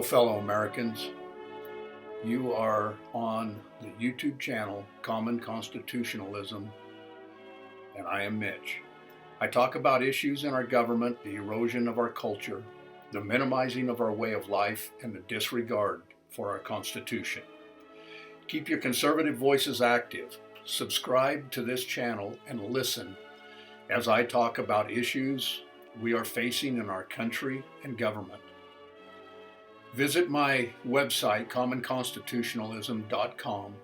Hello, fellow Americans. You are on the YouTube channel Common Constitutionalism, and I am Mitch. I talk about issues in our government, the erosion of our culture, the minimizing of our way of life, and the disregard for our Constitution. Keep your conservative voices active. Subscribe to this channel and listen as I talk about issues we are facing in our country and government. Visit my website, commonconstitutionalism.com.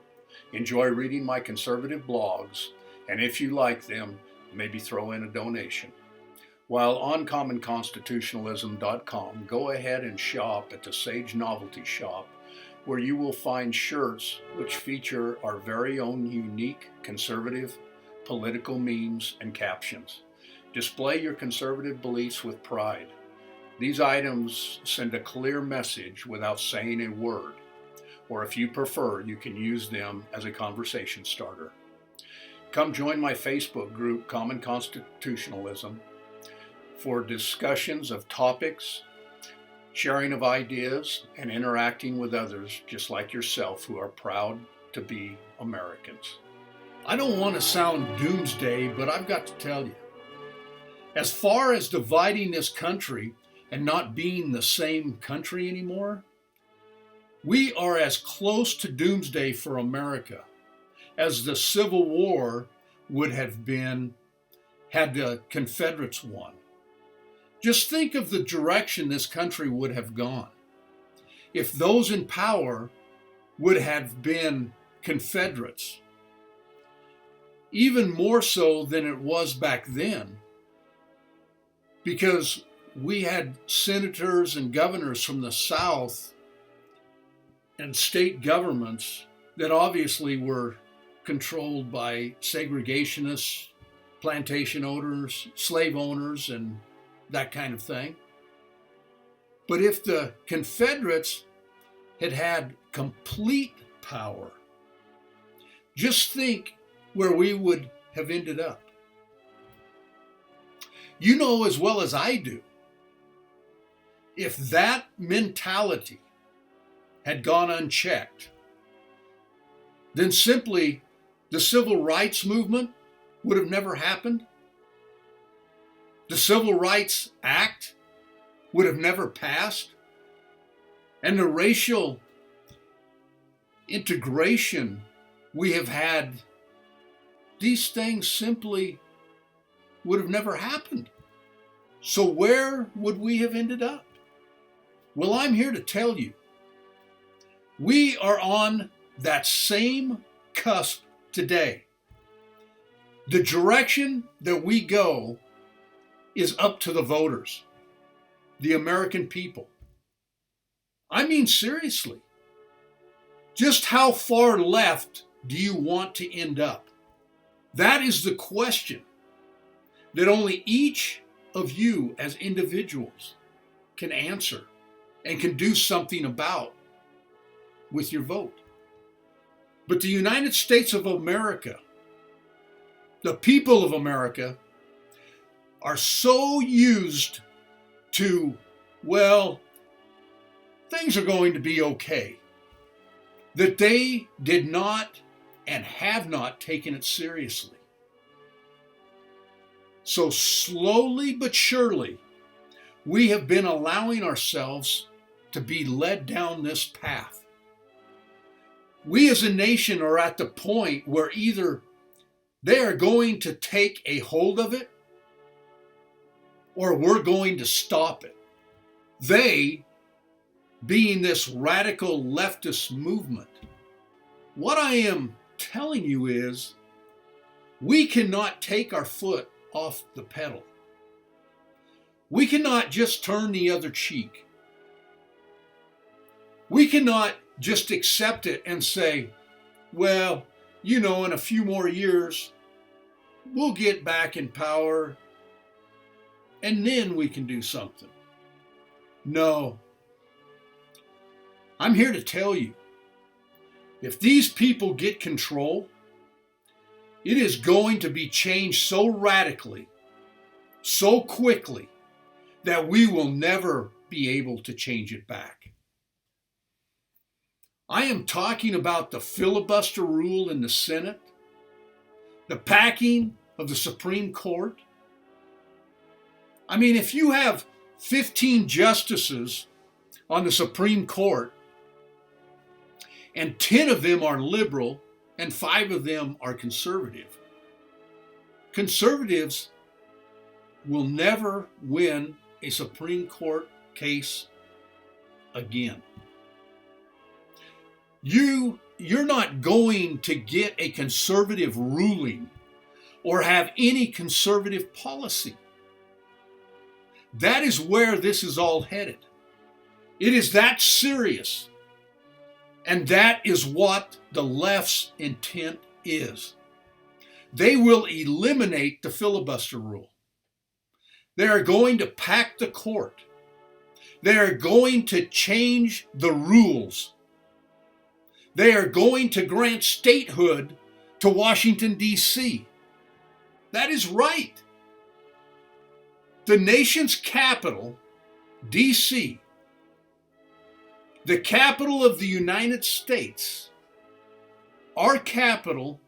Enjoy reading my conservative blogs, and if you like them, maybe throw in a donation. While on commonconstitutionalism.com, go ahead and shop at the Sage Novelty Shop, where you will find shirts which feature our very own unique conservative political memes and captions. Display your conservative beliefs with pride. These items send a clear message without saying a word, or if you prefer, you can use them as a conversation starter. Come join my Facebook group, Common Constitutionalism, for discussions of topics, sharing of ideas, and interacting with others just like yourself who are proud to be Americans. I don't want to sound doomsday, but I've got to tell you, as far as dividing this country and not being the same country anymore, we are as close to doomsday for America as the Civil War would have been had the Confederates won. Just think of the direction this country would have gone if those in power would have been Confederates, even more so than it was back then, because we had senators and governors from the South and state governments that obviously were controlled by segregationists, plantation owners, slave owners, and that kind of thing. But if the Confederates had had complete power, just think where we would have ended up. You know as well as I do, if that mentality had gone unchecked, then simply the civil rights movement would have never happened. The Civil Rights Act would have never passed. And the racial integration we have had, these things simply would have never happened. So where would we have ended up? Well, I'm here to tell you, we are on that same cusp today. The direction that we go is up to the voters, the American people. I mean, seriously, just how far left do you want to end up? That is the question that only each of you as individuals can answer and can do something about with your vote. But the United States of America, the people of America, are so used to, well, things are going to be okay, that they did not and have not taken it seriously. So slowly but surely, we have been allowing ourselves to be led down this path. We as a nation are at the point where either they are going to take a hold of it or we're going to stop it. They being this radical leftist movement. What I am telling you is we cannot take our foot off the pedal. We cannot just turn the other cheek. We cannot just accept it and say, well, you know, in a few more years, we'll get back in power and then we can do something. No. I'm here to tell you, if these people get control, it is going to be changed so radically, so quickly, that we will never be able to change it back. I am talking about the filibuster rule in the Senate, the packing of the Supreme Court. I mean, if you have 15 justices on the Supreme Court and 10 of them are liberal and 5 of them are conservative, conservatives will never win a Supreme Court case again. You're not going to get a conservative ruling or have any conservative policy. That is where this is all headed. It is that serious. And that is what the left's intent is. They will eliminate the filibuster rule. They are going to pack the court. They are going to change the rules. They are going to grant statehood to Washington, D.C. That is right. The nation's capital, D.C., the capital of the United States, our capital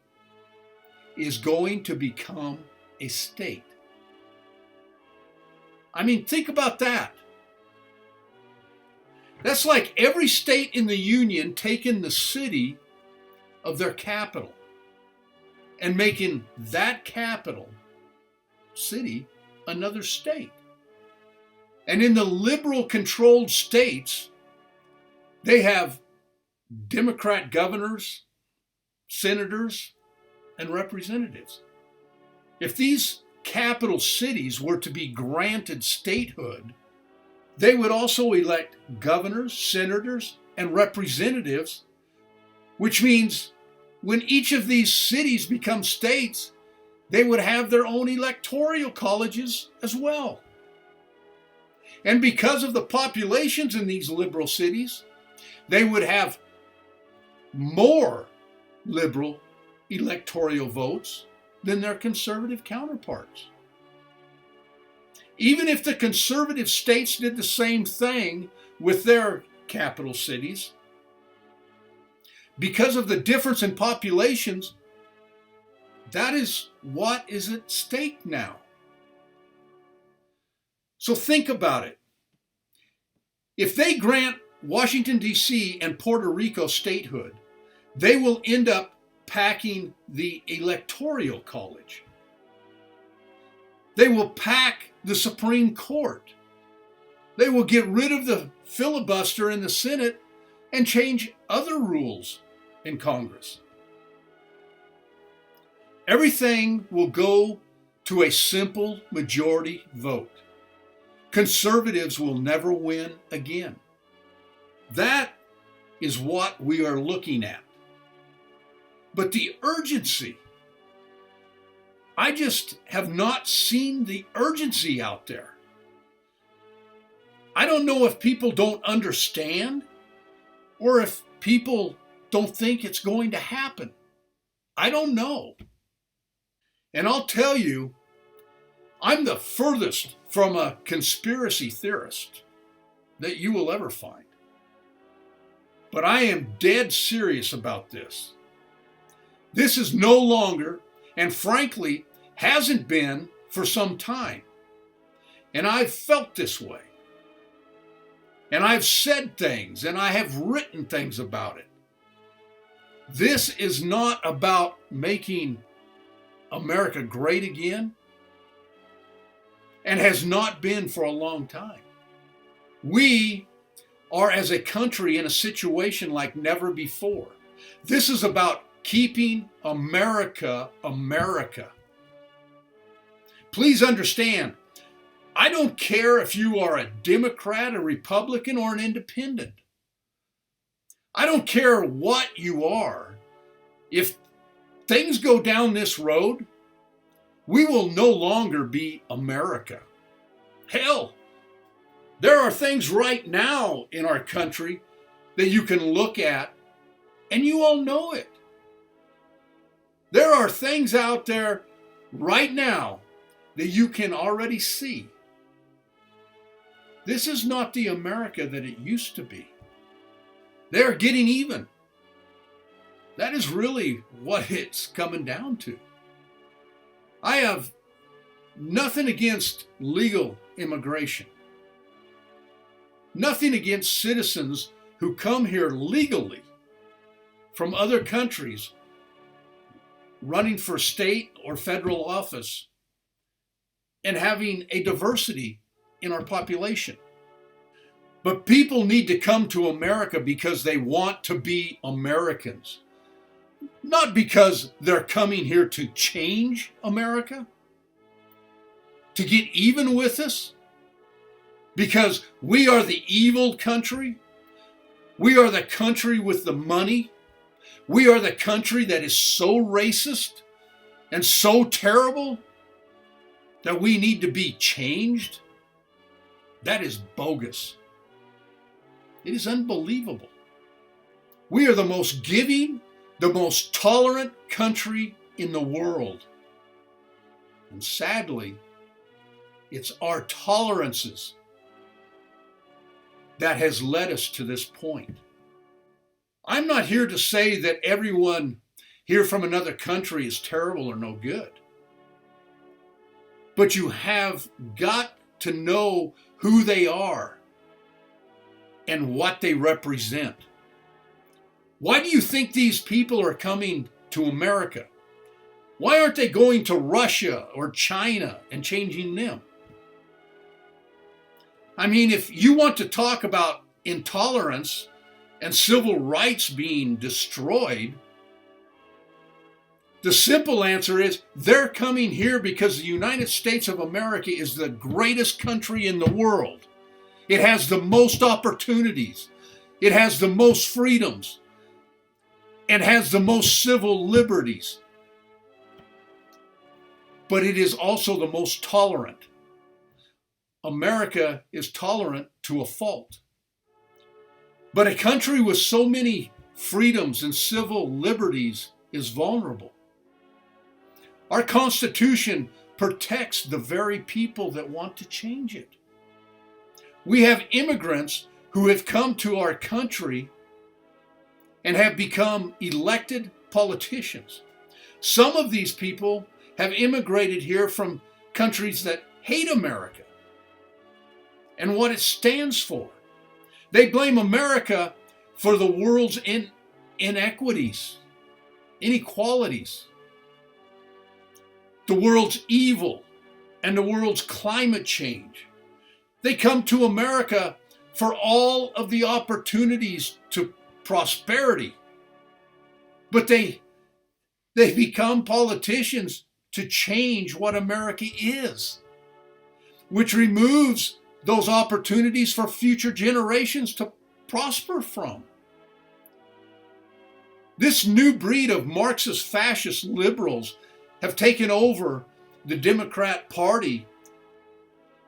is going to become a state. I mean, think about that. That's like every state in the Union taking the city of their capital and making that capital city another state. And in the liberal-controlled states, they have Democrat governors, senators, and representatives. If these capital cities were to be granted statehood, they would also elect governors, senators, and representatives, which means when each of these cities become states, they would have their own electoral colleges as well. And because of the populations in these liberal cities, they would have more liberal electoral votes than their conservative counterparts. Even if the conservative states did the same thing with their capital cities, because of the difference in populations, that is what is at stake now. So think about it. If they grant Washington, D.C. and Puerto Rico statehood, they will end up packing the electoral college. They will pack the Supreme Court. They will get rid of the filibuster in the Senate and change other rules in Congress. Everything will go to a simple majority vote. Conservatives will never win again. That is what we are looking at. But the urgency, I just have not seen the urgency out there. I don't know if people don't understand or if people don't think it's going to happen. I don't know. And I'll tell you, I'm the furthest from a conspiracy theorist that you will ever find. But I am dead serious about this. This is no longer, and frankly, hasn't been for some time. And I've felt this way. And I've said things, and I have written things about it. This is not about making America great again, and has not been for a long time. We are, as a country, in a situation like never before. This is about keeping America, America. Please understand, I don't care if you are a Democrat, a Republican, or an independent. I don't care what you are. If things go down this road, we will no longer be America. Hell, there are things right now in our country that you can look at, and you all know it. There are things out there right now that you can already see. This is not the America that it used to be. They are getting even. That is really what it's coming down to. I have nothing against legal immigration. Nothing against citizens who come here legally from other countries running for state or federal office and having a diversity in our population. But people need to come to America because they want to be Americans, not because they're coming here to change America, to get even with us, because we are the evil country. We are the country with the money. We are the country that is so racist and so terrible that we need to be changed. That is bogus. It is unbelievable. We are the most giving, the most tolerant country in the world. And sadly, it's our tolerances that has led us to this point. I'm not here to say that everyone here from another country is terrible or no good. But you have got to know who they are and what they represent. Why do you think these people are coming to America? Why aren't they going to Russia or China and changing them? I mean, if you want to talk about intolerance and civil rights being destroyed, the simple answer is they're coming here because the United States of America is the greatest country in the world. It has the most opportunities. It has the most freedoms. It has the most civil liberties. But it is also the most tolerant. America is tolerant to a fault. But a country with so many freedoms and civil liberties is vulnerable. Our Constitution protects the very people that want to change it. We have immigrants who have come to our country and have become elected politicians. Some of these people have immigrated here from countries that hate America and what it stands for. They blame America for the world's inequities, inequalities, the world's evil, and the world's climate change. They come to America for all of the opportunities to prosperity. But they become politicians to change what America is, which removes those opportunities for future generations to prosper from. This new breed of Marxist fascist liberals have taken over the Democrat Party,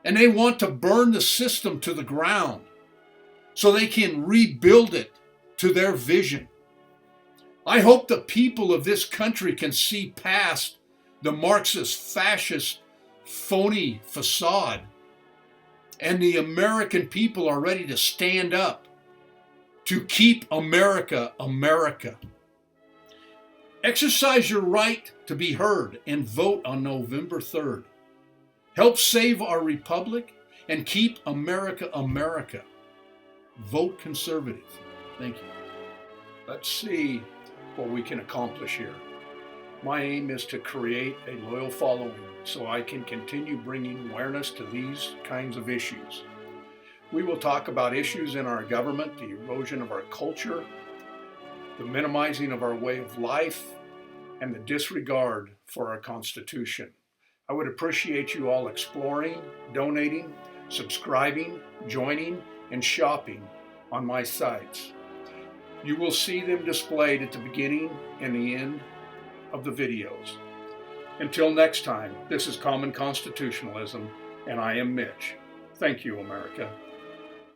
and they want to burn the system to the ground so they can rebuild it to their vision. I hope the people of this country can see past the Marxist fascist phony facade, and the American people are ready to stand up to keep America, America. Exercise your right to be heard and vote on November 3rd. Help save our republic and keep America, America. Vote conservative. Thank you. Let's see what we can accomplish here. My aim is to create a loyal following so I can continue bringing awareness to these kinds of issues. We will talk about issues in our government, the erosion of our culture, the minimizing of our way of life, and the disregard for our Constitution. I would appreciate you all exploring, donating, subscribing, joining, and shopping on my sites. You will see them displayed at the beginning and the end of the videos. Until next time, this is Common Constitutionalism, and I am Mitch. Thank you, America.